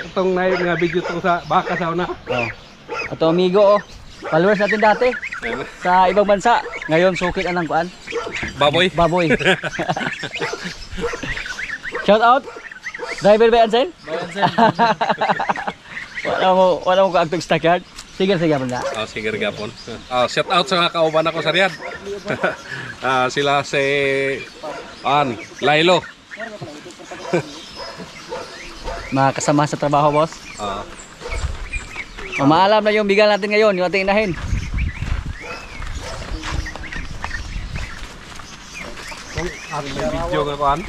itong nga video tong sa baka sauna. Oh. Ito amigo oh. Followers natin dati sa ibang bansa. Ngayon sukit anang kuan. Baboy. Baboy. Shout out. Driver ba Ansel? Wala mo kaagtong stockyard. Sige gapon na. Oh, sige gapon. Shout out sa mga kauban ako sa Riyadh. Sila si Lailo. Mga kasama sa trabaho, boss. Maalam na yung bigal natin ngayon, yung ating inahin. Ang video nga kuan.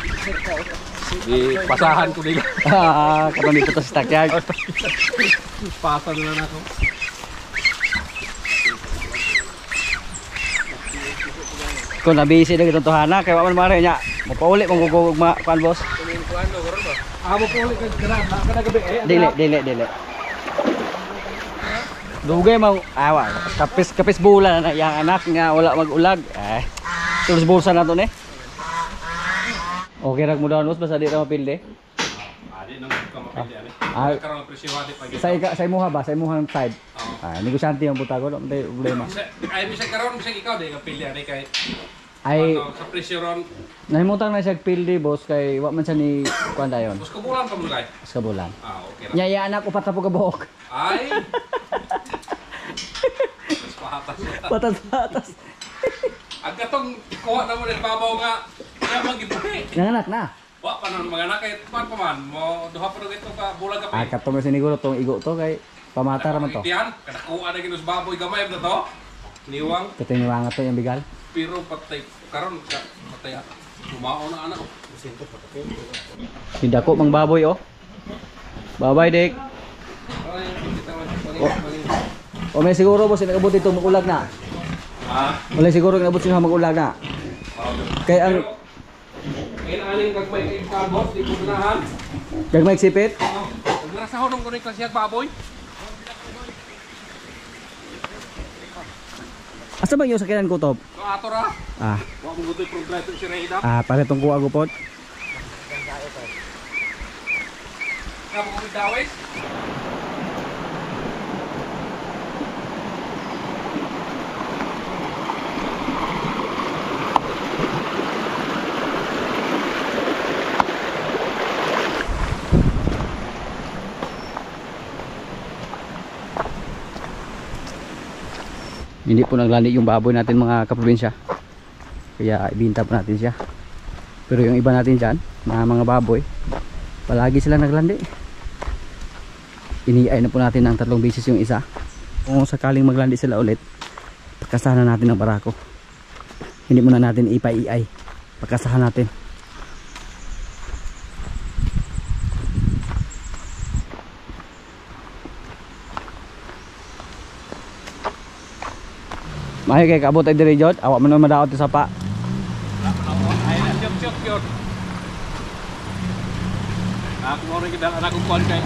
Di pasahan ko nila. Kapan dito sa stockyard. Pasan na ako. Kung nabisi na itong tuhana, kaya waman mara niya. Mapauli mong gugugma, kuan boss. Mapauli ka kada gabi Dili. Dugay mang awa, kapis bulan na yang anak nga wala mag-ulag. Terus bulsa na to ni. Okay rag mo daw boss basta di ra mapilde. Di nang kamapilde ani. Karon presyo hadi pag. Sa imuha ba? Sa imuhang side. Negosyante yung butago, no may problema. Ay bisag karon bisag ikaw di ka pilde ani kay ay sa presyo ron. Nahimutang na siya pilde boss kay wa man siya ni kuan dayon. Bus kabulan pa mo kay. Bus kabulan. Okay ra. Nyaya anak upat na po ka buhok. Ay. Patas. Agkatong kuha na mo ng babaw nga kaya magibuhi. Nanganak na. Wa pa nang mga anak kay pa man mo duha pa ito ka bulag ka pa. Katong siniguro tong igo to kay pamata ra man to. Itian kada kuha na ginos baboy gamay na to. Niwang Katiniwanga to yung bigal. pero patay karon patay sumao na anak. Hindi ko mang baboy oh. Babay dik. O may siguro boss nagabot ito mag-ulag na. Wala siguro nagabot sila mag-ulag na. Kay ang aning gagmay kay boss di ko ganahan. Gagmay sipit? Nagrasahon ng kuno klasiyag baboy. Asa ba yung sakyanan ko top? Ato ra. Wa mo gutoy progreso si Reida. Pare tong kuha gupod. Kamu ko dawes. Hindi po naglandi yung baboy natin mga kaprobinsya. Kaya ibinta po natin siya. Pero yung iba natin dyan, mga baboy, palagi sila naglandi. Iniay na po natin ng 3 beses yung isa. Kung sakaling maglandi sila ulit, pagkasahan na natin ng barako. Hindi muna natin ipa-iay. Pagkasahan natin. Mahi kay kaabot ay diri jud, awak man madaot sa pa. Ay na syok yun. Ako mo rin kita anak ko kuan kay.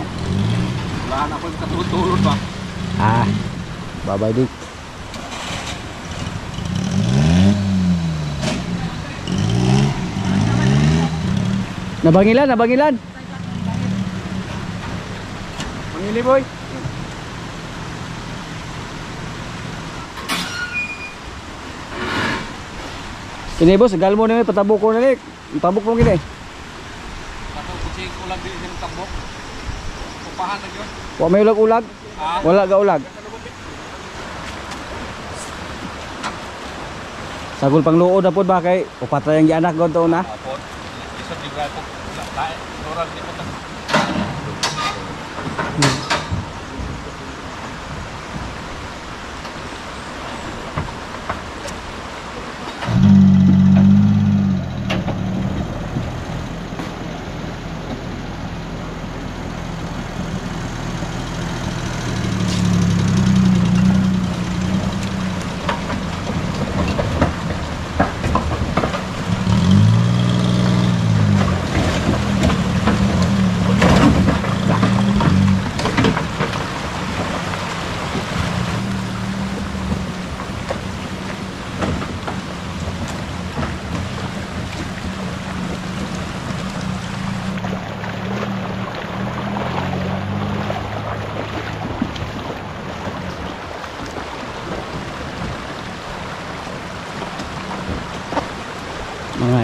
Wala na ko katulod ba. Babay dik. Nabangilan. Pangili boy. Ini bos, galmo na patabok ko na ni. Patabok mo gini. Ato kucing ulag di sing tabok. Upahan na gyud. Wa may ulag-ulag. Wala ga ulag. Sagol pang luod na pod ba kay upat ra yang gianak god to na. Apod. Isa juga ko lae. Dorang di ko.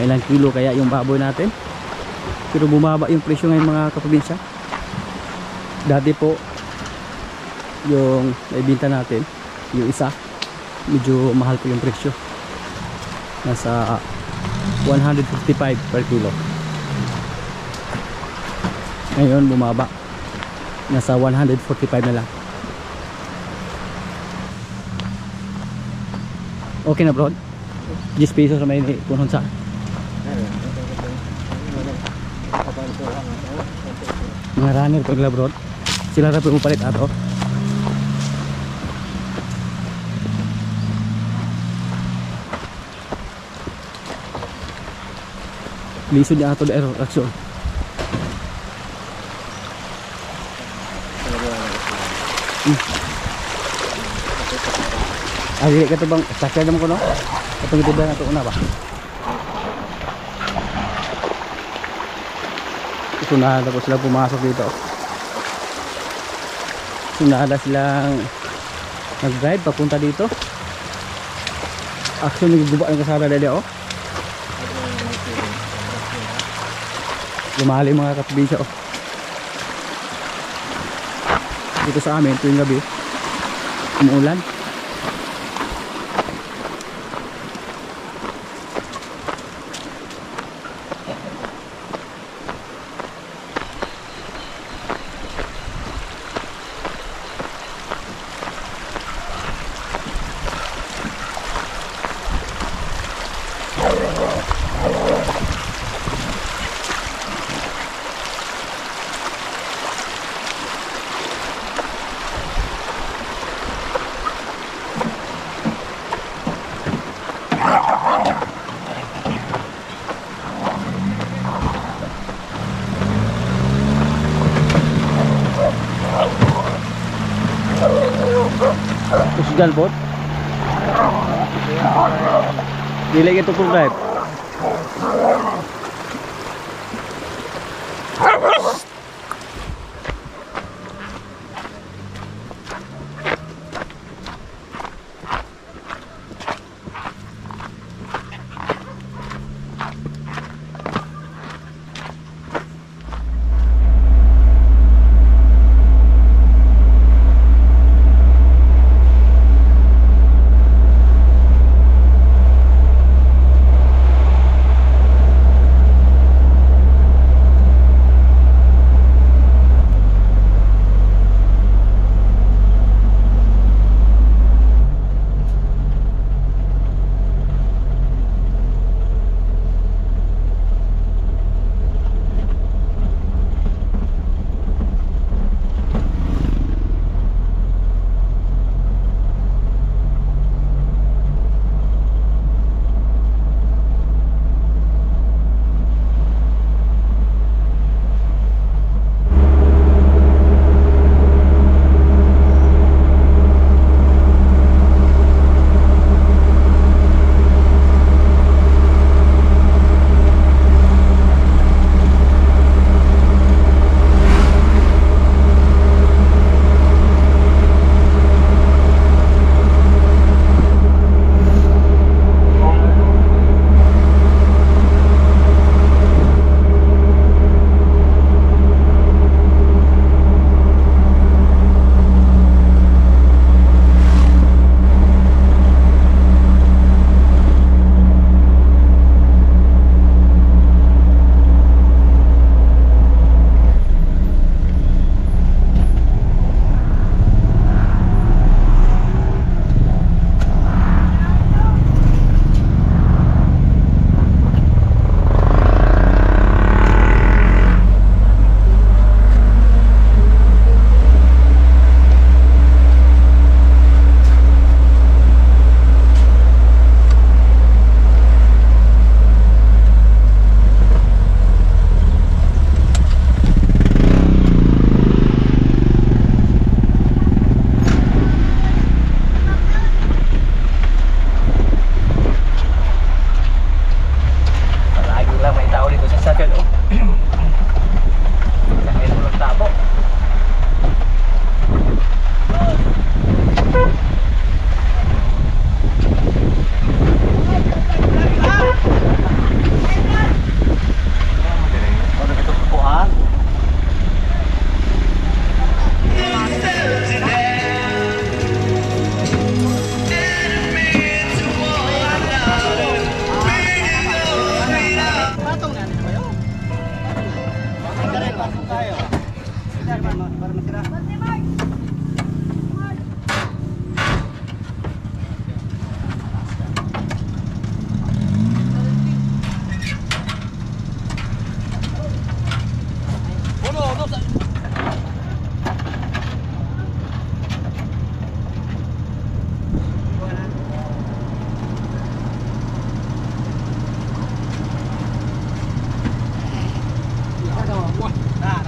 ilang kilo kaya yung baboy natin. Pero bumaba yung presyo ngayon mga kaprobinsya. Dati po yung naibinta natin, yung isa, medyo mahal po yung presyo. Nasa 155 per kilo. Ngayon bumaba, nasa 145 na lang. Okay na bro? 10 pesos na may punon sa mga runner pag labrod. Sila na po palit ato. Lisod niya ato na error action. Dili ka to bang sakya naman ko no? Katong ito ba na ito una ba? Sunada po sila pumasok dito. Sunada silang nag-drive papunta dito. Action nagguba ng kasada dali oh. Lumali mga kaprobinsya oh. Dito sa amin tuwing gabi umuulan. Usgal bot. Dili ito full drive.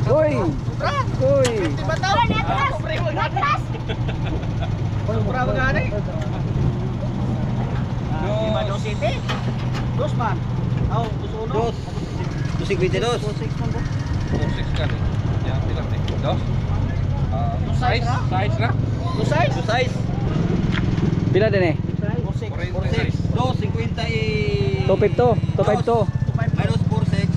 Uy! Uy! Dos man. Oh, dos. 252. 46 kan. Ya, bilang nih. Dos. Size na? Dos size? Dos size. Pila din eh? 46. 250 y... 252. 252. Minus 46.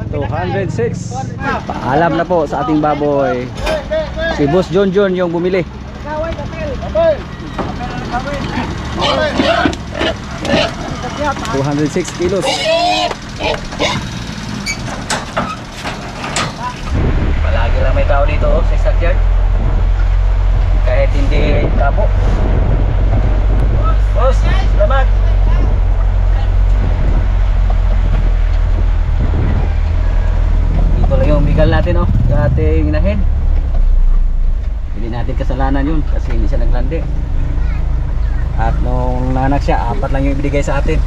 206. Paalam na po sa ating baboy. Si Boss John John yung bumili. 206 kilos. Palagi lang may tao dito sa stockyard. Kahit hindi tabo. Boss, salamat. Ito lang yung bigal natin oh, sa ating inahin. Hindi natin kasalanan yun kasi hindi siya naglandi. At nung nanak siya, 4 lang yung ibigay sa atin.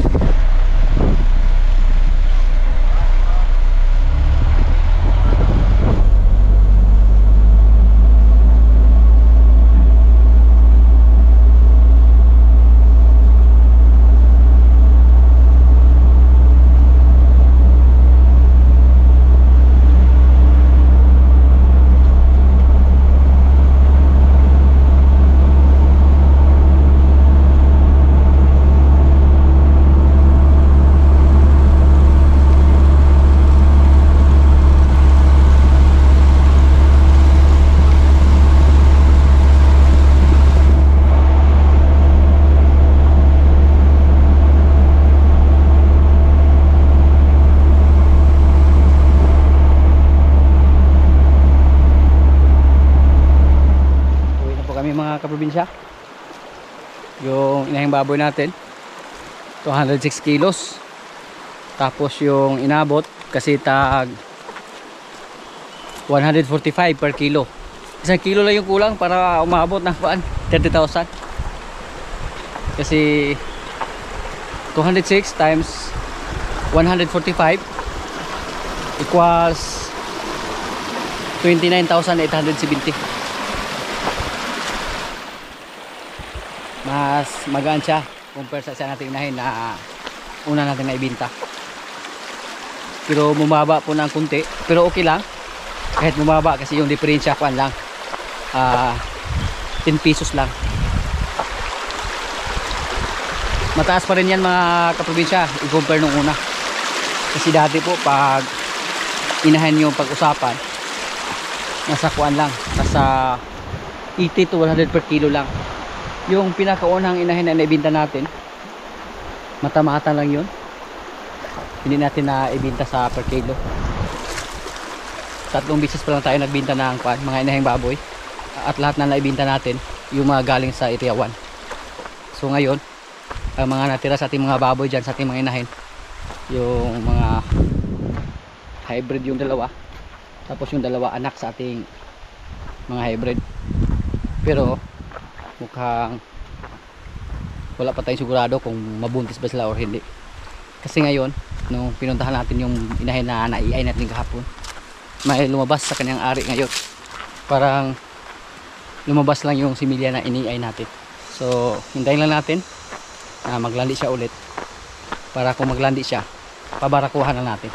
Mga kaprobinsya, yung inahing baboy natin 206 kilos, tapos yung inabot kasi tag 145 per kilo. 1 kilo lang yung kulang para umabot ng 30,000 kasi 206 times 145 equals 29,870. Mas magaan siya compare sa nating inahin na una natin na ibinta. Pero bumaba po ng kunti, pero okay lang kahit bumaba kasi yung diferensya kuan lang 10 pesos lang. Mataas pa rin yan mga kaprobinsya i-compare nung una kasi dati po pag inahin yung pag-usapan nasa kuan lang, nasa 80 to 100 per kilo lang. Yung pinakaunang inahin na naibinta natin, mata-mata lang yun, hindi natin na ibinta sa per kilo. 3 bisis pa lang tayo nagbinta ng mga inahing baboy, at lahat na naibinta natin yung mga galing sa area 1. So ngayon ang mga natira sa ating mga baboy dyan, sa ating mga inahin, yung mga hybrid yung dalawa, tapos yung dalawa anak sa ating mga hybrid. Pero mukhang wala pa tayong sigurado kung mabuntis ba sila or hindi. Kasi ngayon, nung pinuntahan natin yung inahin na naiay natin kahapon, may lumabas sa kanyang ari ngayon. Parang lumabas lang yung similya na iniay natin. So, hintayin lang natin na maglandi siya ulit. Para kung maglandi siya, pabarakuhan na natin.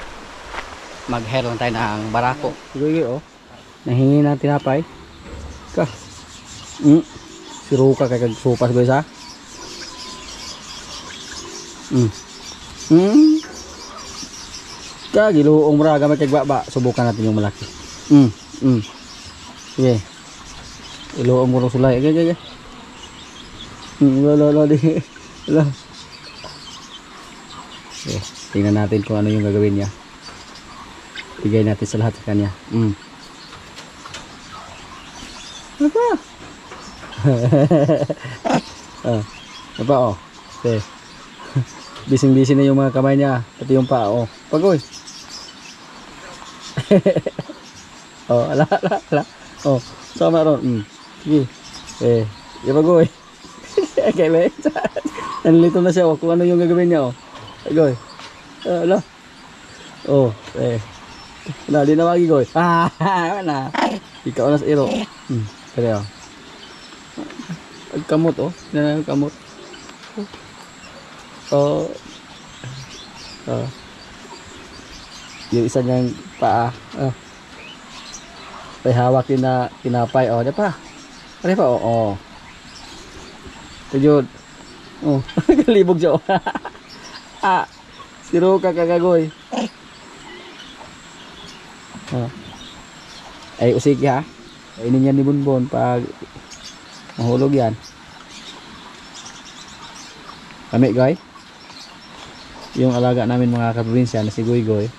Mag-hair lang tayo ng barako. Siguro, oh. Nahingi natin tinapay. Ka. Siruka kay kagsupas ba isa? Giluong mura gamay kay baba, subukan natin yung malaki. Sige. Iluong mo sulay. Okay. Lo di. Okay, tingnan natin kung ano yung gagawin niya. Bigay natin sa lahat sa kanya. Ano ba? Ano ba oh? Okay. Bising-bising na yung mga kamay niya, pati yung paa oh. Pagoy. Oh, ala. Oh, sama ron. Sige. Pagoy. Okay, wait. Nalilito na siya oh, kung ano yung gagawin niya oh. Pagoy. Ala. Oh, wala, di na magigoy. Wala. Ikaw na sa iro. Kaya oh. Kamot oh. Kamot. Oh. Yung isa niyang paa. May hawak din na tinapay. Oh, di pa. Ano pa? Oh. Tujud. Oh, galibog siya. Siro ka kagagoy. Ay, usiki ha. Kainin yan ni Bunbon pag mahulog yan. Kami, guys. Yung alaga namin mga kaprobinsya na si Goy-Goy,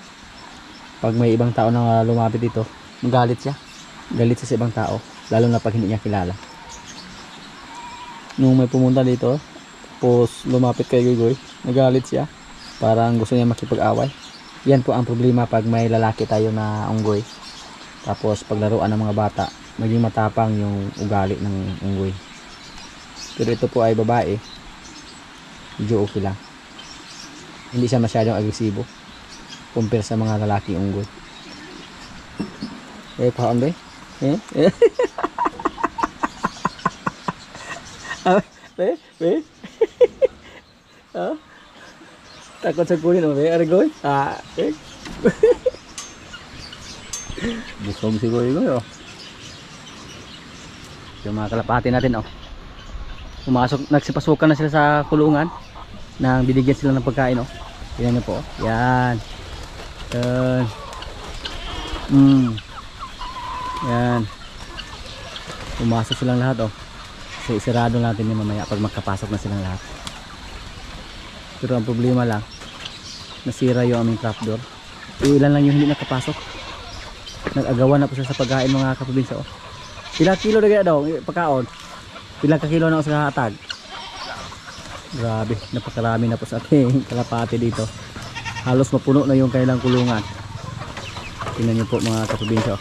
pag may ibang tao na lumapit dito, magalit siya. Galit siya sa ibang tao, lalo na pag hindi niya kilala. Nung may pumunta dito, tapos lumapit kay Goy-Goy, nagalit siya. Parang gusto niya makipag-away. Yan po ang problema pag may lalaki tayo na unggoy. Tapos paglaruan ng mga bata, maging matapang yung ugali ng unggoy. Pero ito po ay babae. Medyo okay lang. Hindi siya masyadong agresibo compare sa mga lalaki unggoy. Paon ba? Takot sa kunin mo, Goy? Busog si Goy oh. Yung mga kalapati natin oh. Pumasok, nagsipasukan na sila sa kulungan nang binigyan sila ng pagkain oh. Tingnan niyo po. Yan. Yan. Pumasok silang lahat oh. So isarado natin yung mamaya pag magkapasok na silang lahat. Pero ang problema lang, nasira yung aming trapdoor. Ilan lang yung hindi nakapasok. Nag-agawan na po siya sa pagkain mga kaprobinsya oh. Ilang kilo na kaya daw pagkaon? Ilang kakilo na ako sa hatag? Grabe, napakarami na po sa ating kalapati dito. Halos mapuno na yung kanilang kulungan. Tingnan niyo po mga kaprobinsya.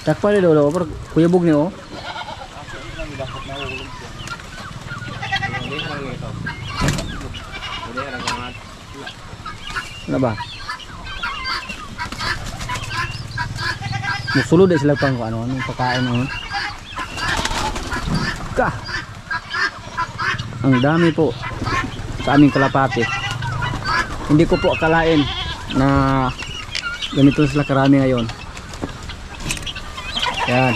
Takpan ni Lolo, Kuya Bug niyo. Ano ba? Musulod din sila pang ano, anong pagkain ano. Ang dami po sa aming kalapati. Hindi ko po akalain na ganito sila karami ngayon. Yan.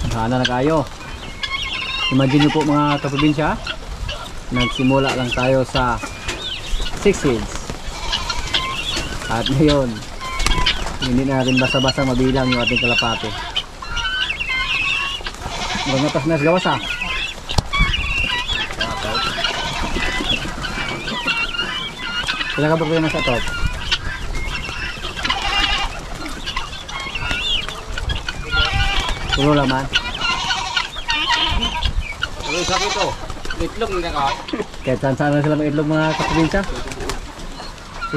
Sana na kayo. Imagine nyo po mga kaprobinsya, nagsimula lang tayo sa 6 seeds. At ngayon, hindi natin basta-basta mabilang yung ating kalapati. Mga tas nas gawas ha. Kailan ka ba kayo nasa top? Tulo laman. Ano sabi ko? Itlog na ka. Kahit saan na sila mag-itlog mga kaprobinsya?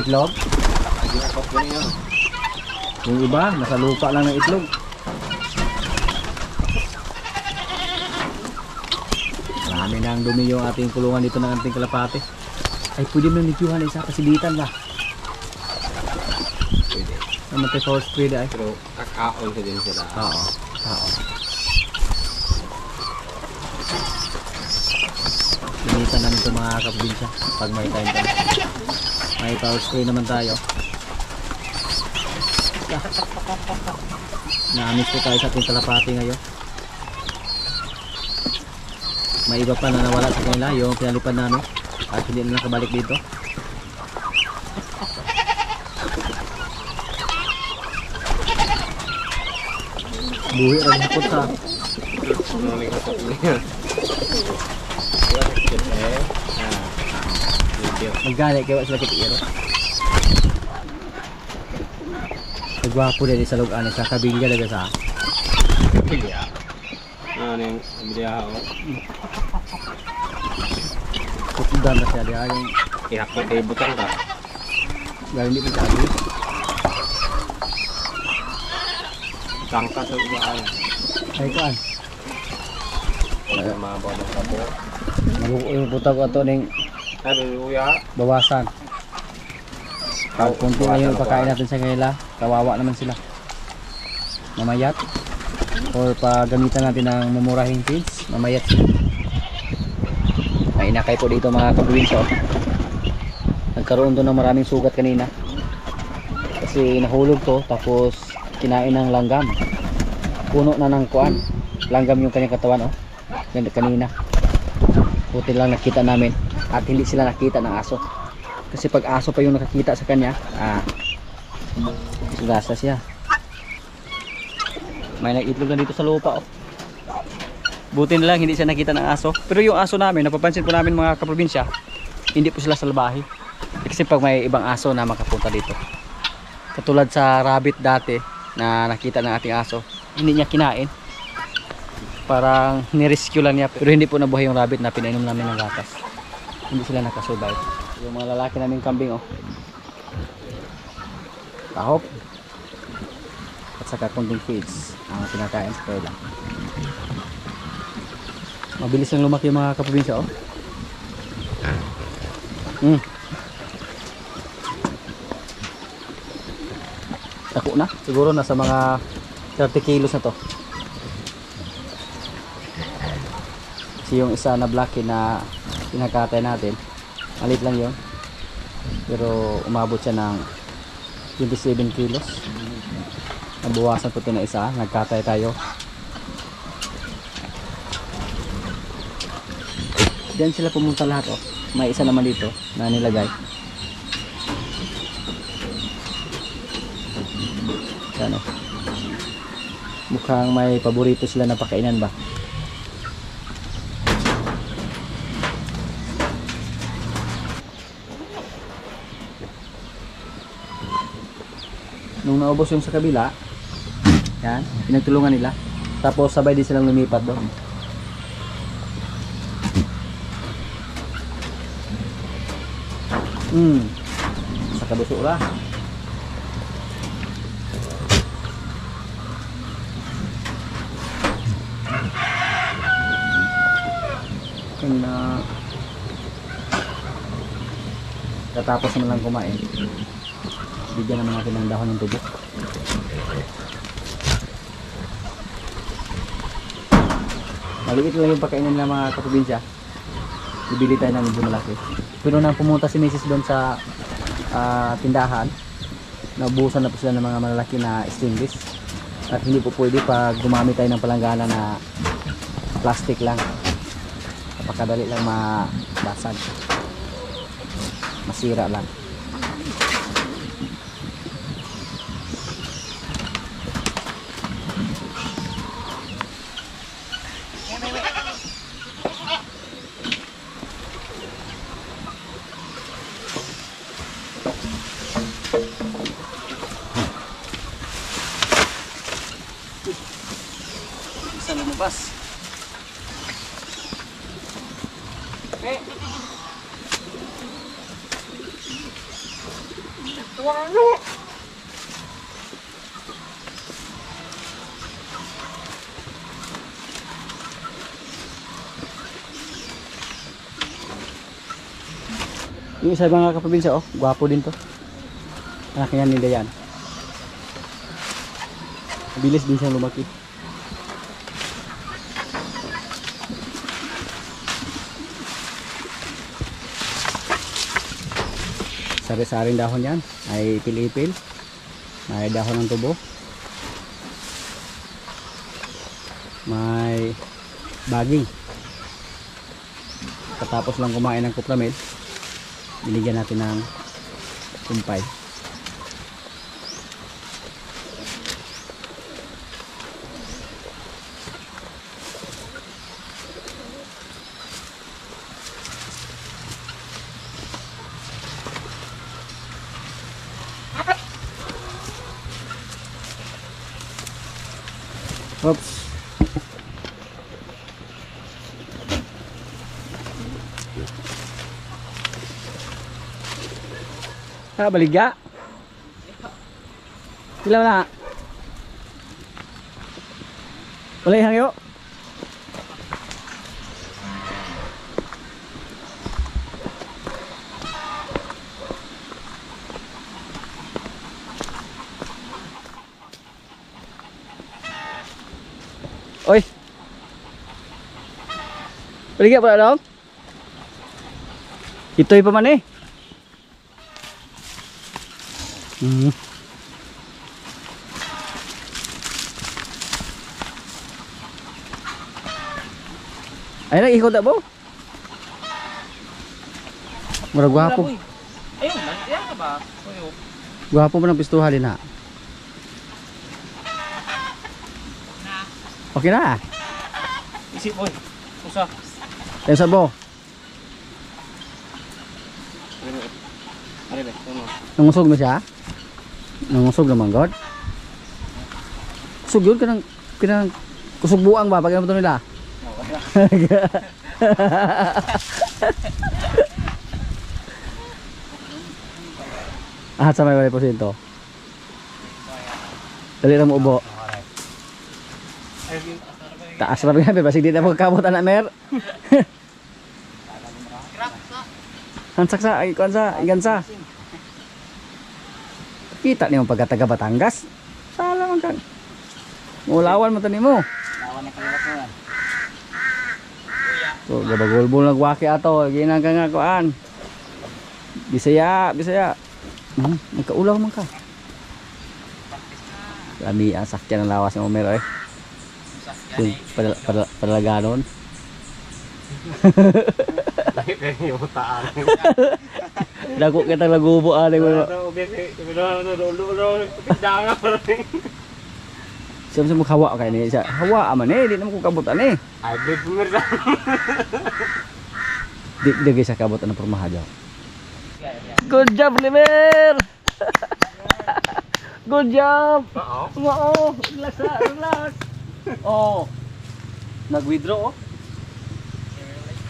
Itlog? Yung iba, nasa lupa lang ng itlog. Marami na ang dumi yung ating kulungan dito ng ating kalapati. Ay, pwede mo nitiuhan isa kasilitan ba? Pwede. Naman tayo force pwede ay. Pero kakaon ka din sila. Oo. Linitan namin ito mga kaprobinsya pag may time tayo. May power spray naman tayo. Na-miss po tayo sa ating kalapati ngayon. May iba pa na nawala sa kanila, yung pinalipad namin at hindi na nakabalik dito. Buhi rin po sa Maggali kayo sila kitiro. Nagwapo din sa lugar sa kabilya daga sa. Iya. Ano yung bidiya ako? Kutudan na siya diya yung Ihakot kay butang ka. galing di pagkabi. Tangka sa ugaan. Ay kuan. Ay, mabaw ng kabo. Yung puta ko ato ning Sabi, uya. bawasan. Kunti lang yung pagkain natin sa kanila. Kawawa naman sila. Mamayat. Or pagamitan natin ng mumurahing feeds. Mamayat sila. May inakay po dito mga kaprobinsya. Nagkaroon doon ng maraming sugat kanina. Kasi nahulog to. Tapos kinain ng langgam. Puno na ng kuan. Langgam yung kanyang katawan. Oh. Kanina. Buti lang nakita namin. At hindi sila nakita ng aso. Kasi pag aso pa yung nakakita sa kanya, sugasa siya. May nag-itlog na dito sa lupa. Oh. Buti na lang hindi siya nakita ng aso. Pero yung aso namin, napapansin po namin mga kaprobinsya, hindi po sila salbahe. Kasi pag may ibang aso na makapunta dito. Katulad sa rabbit dati na nakita ng ating aso, hindi niya kinain. Parang nirescue lang niya. Pero hindi po nabuhay yung rabbit na pinainom namin ng gatas. Hindi sila nakasurvive. Yung mga lalaki naming kambing, oh. Tahop. At saka kunting feeds ang pinakain sa kanila. Mabilis lang lumaki yung mga kaprobinsya, oh. Tako na. Siguro nasa mga 30 kilos na to. Kasi yung isa na blacky na pinakatay natin, malit lang yon, pero umabot siya ng 27 kilos. Nabuwasan po ito na isa, nagkatay tayo. Diyan sila pumunta lahat, oh. May isa naman dito na nilagay. Yan, oh. Mukhang may paborito sila na pakainan ba. Nung naubos yung sa kabila, yan, pinagtulungan nila. Tapos sabay din silang lumipat doon. Sa kabusura. Kaya katapos naman lang kumain, bigyan naman natin ng dahon ng tubo. Maliit lang yung pagkainan ng mga kaprobinsya. Bibili tayo ng medyo malaki. Pero nang pumunta si Mrs. doon sa tindahan, naubusan na po sila ng mga malalaki na stainless. At hindi po pwede pag gumamit tayo ng palanggana na plastic lang. Napakadali lang mabasag. Masira lang. Isa lumabas. Yung isa mga kaprobinsya, oh, gwapo din to. Anak yan ni Dayan. Bilis din siyang lumaki. Sari-saring dahon yan. May pilipil. May dahon ng tubo. May baging. Katapos lang kumain ng kuplamid, binigyan natin ng kumpay. Baligya. Ilaw na. Wala yung hangyo. Oi. Baligya pala dong. Ito'y pa man eh. Ay, nag-ikot na po. Murag gwapo. Ayun, nandiyan ka ba? Gwapo mo ng pistuha din ha. Okay na. Isip mo. Usa. Yan sa bo. Ano ba? Nangusog na siya? Nangusog naman God? Kusog yun ka ng kusog buang ba? Pag ano ito nila? Ahat sa may wala po sinto. Dali na mo ubo. Taas pa rin yan, basig di na magkabot anak mer. Hansak sa, igansa. Kita niyo pagkataga Batangas. Sala man kan. Mulawan mo tani mo. Lawan na kaliwat mo yan. So, gabagulbol nagwaki ato, ginang ka nga kuan. Bisaya. Magkaulaw man ka. Lami ang sakyan ng lawas ng Omer eh. Padalaganon. Dahil kayo yung taan. Dako kita lagubo ani mo. Siya mo hawa kay ni siya. Hawa man eh, di na mo kabutan eh. Ay, blade mo rin. Di sa kabutan ng permahajaw. Good job, Limer. Good job. Oo. Relax. Oh. Nag-withdraw oh.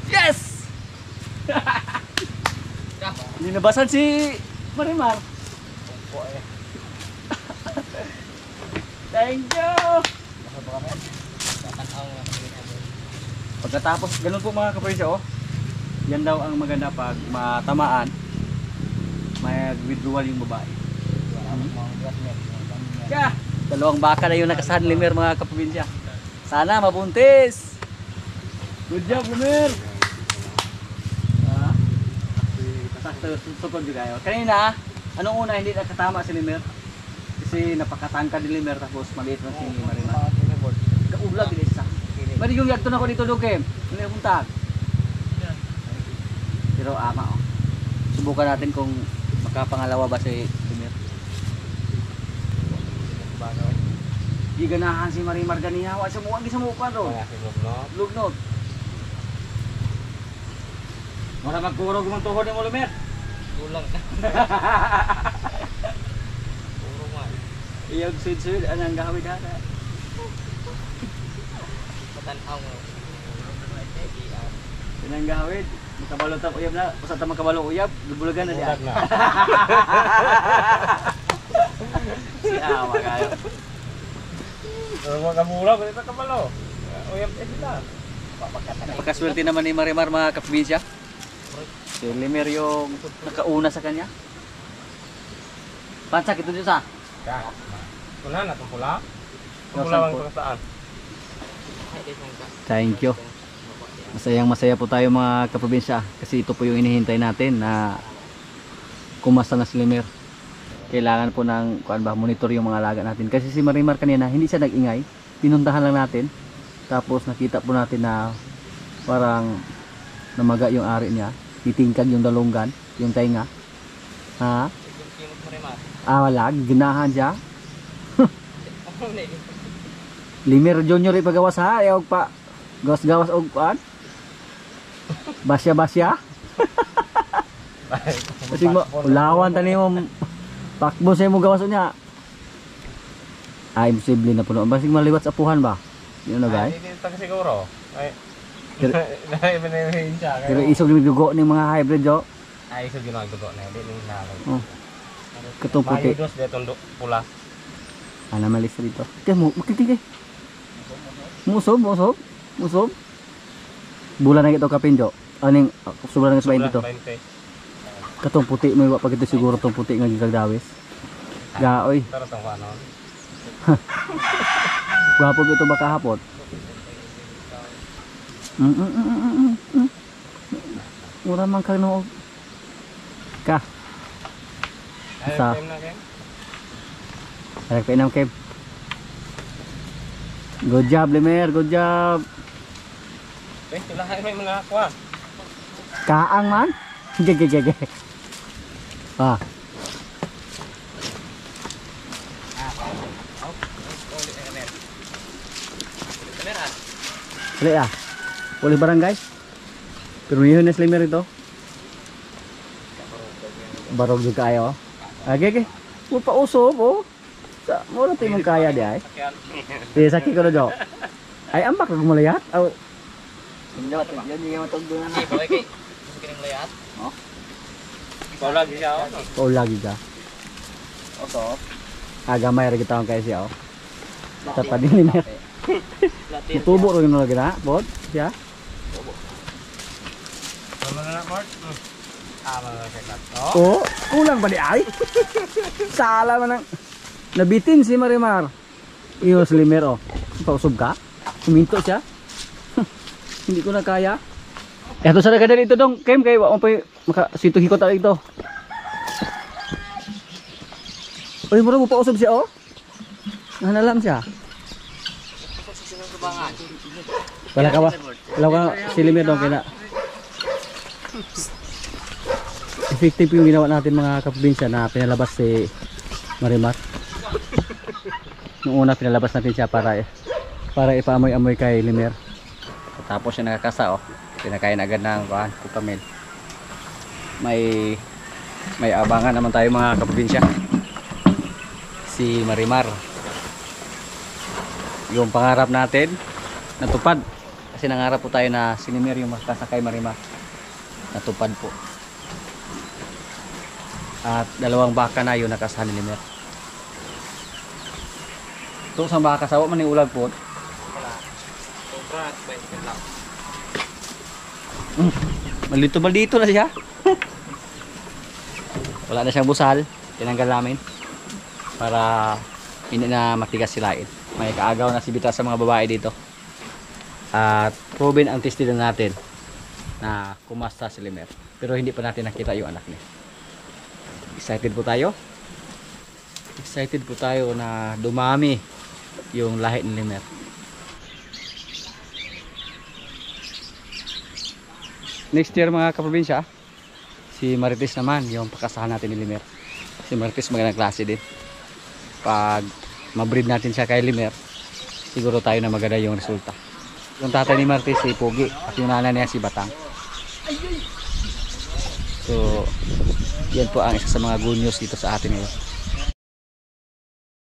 Yes! Ninabasan si Marimar. Thank you. Pagkatapos, ganun po mga kapresyo oh. Yan daw ang maganda pag matamaan. May withdrawal yung babae. Yeah. Dalawang baka na yung nakasahan Limer mga kaprobinsya. Sana mabuntis. Good job Limer. Sakto sukod juga yun. Kanina, anong una hindi nakatama si Limer? Kasi napakatangka ni Limer tapos maliit lang si Marimar. Kaulag din isa. Bali yung yagto na ko dito Dukem. Ano yung puntag? Pero ama oh. Subukan natin kung makapangalawa ba si Limer. Di ganahan si Marimar ganiya. Wa sa muwag sa mukha ron. Lugnot. Mara magkurog mong tuhod ni mo Limer. Kulang na. Puro nga. Iyag sud-sud anang gawid hana. Patanaw mo. Anang gawid. Makabalo ta uyab na. Usa ta makabalo uyab, lubulugan na diya. Si awa kayo. Mga kamula, kung ito kabalo. Uyab sila. Napakaswerte naman ni Marimar mga kaprobinsya. Si Limer yung nakauna sa kanya. Pansak ito dito sa? Wala na itong pula. Itong pula lang ito saan. Thank you. Masaya po tayo mga kaprobinsya. Kasi ito po yung hinihintay natin na kumasta na si Limer. Kailangan po ng monitor yung mga alaga natin. Kasi si Marimar kanina hindi siya nag-ingay. Pinuntahan lang natin. Tapos nakita po natin na parang namaga yung ari niya. Titingkag yung dalunggan, yung tainga. Ha? Wala, ginahan siya. Limer Junior ipagawas ha, ayaw pa. Gawas-gawas og kuan. Basya-basya. Kasi mo, lawan tani mo. Pakbo sa mo gawas niya. Ay, imposible na puno. Basig maliwat sa apuhan ba? Yun na guys. Hindi ito siguro. Ay. Pero isog yung dugo ng mga hybrid jo. Ay, isog yung dugo na. Hindi nang nalay. Katong puti. Dos dia tunduk pula. Ana malis dito. Kaya mo, makitigay. Musob. Bulan na ito kapinjo. Aning sobrang nga sabayin dito. Katong puti mo iwa pag ito siguro tong puti nga gigagdawis. Gaoy. Tara tong ano. Gwapo ito baka hapot. Mura man kang noog. Ka. Sa. Harap pa inam Kev. Good job Limer, good job. Sila hay may mga kuan. Kaang man. Gege. Ah. Sali ah. Boleh barangay. Pero yun na Limer ito. Barog juga kayo. Gege. Mo pa usob oh. Sa mo na timong kaya di ay. Sakit ko na jo. Ay ambak ko malayat. Aw. Indot, yan yung matugdunan na. Sige, kay. Sige ning layat. Oh. Ikaw lagi siya oh. Ikaw lagi ka. Oso. Agamay ra kita kay siya oh. Sa padin ni Mer. Tubo ro lagi na, bot. Siya. Ano na Mart? Oh, kulang ba di ay? Sala man ang nabitin si Marimar. Iyo si Limer oh. Pausog ka? Kuminto siya. Hindi ko na kaya. Eto sa nagada dito dong, Kem kay wa mo pa makasito hikot ali ito. Oy, mura mo pa usab siya oh. Nanalam siya. Wala ka ba? Wala ka si Limer dong kaya. Effective yung ginawa natin mga kaprobinsya na pinalabas si Marimar. Noong una pinalabas natin siya para ipaamoy-amoy kay Limer. Tapos siya nakakasa oh. Pinakain agad ng kukamil. May abangan naman tayo mga kaprobinsya. Si Marimar. Yung pangarap natin natupad. Kasi nangarap po tayo na si Limer yung makakasakay Marimar. Natupad po. At 2 baka na yun nakasahan ni Limer. Ito sa baka sawa man yung ulag po. Malito na siya. Wala na siyang busal. Tinanggal namin para hindi na matigas silain. May kaagaw na si Bita sa mga babae dito. At proven ang testigan natin na kumasta si Limer. Pero hindi pa natin nakita yung anak niya. Excited po tayo. Excited po tayo na dumami yung lahi ni Limer. Next year mga kaprobinsya, si Marites naman yung pakasahan natin ni Limer. Si Marites magandang klase din. Pag mabreed natin siya kay Limer, siguro tayo na maganda yung resulta. Yung tatay ni Marites si Pogi at yung nanay niya si Batang. So yan po ang isa sa mga good news dito sa atin ngayon.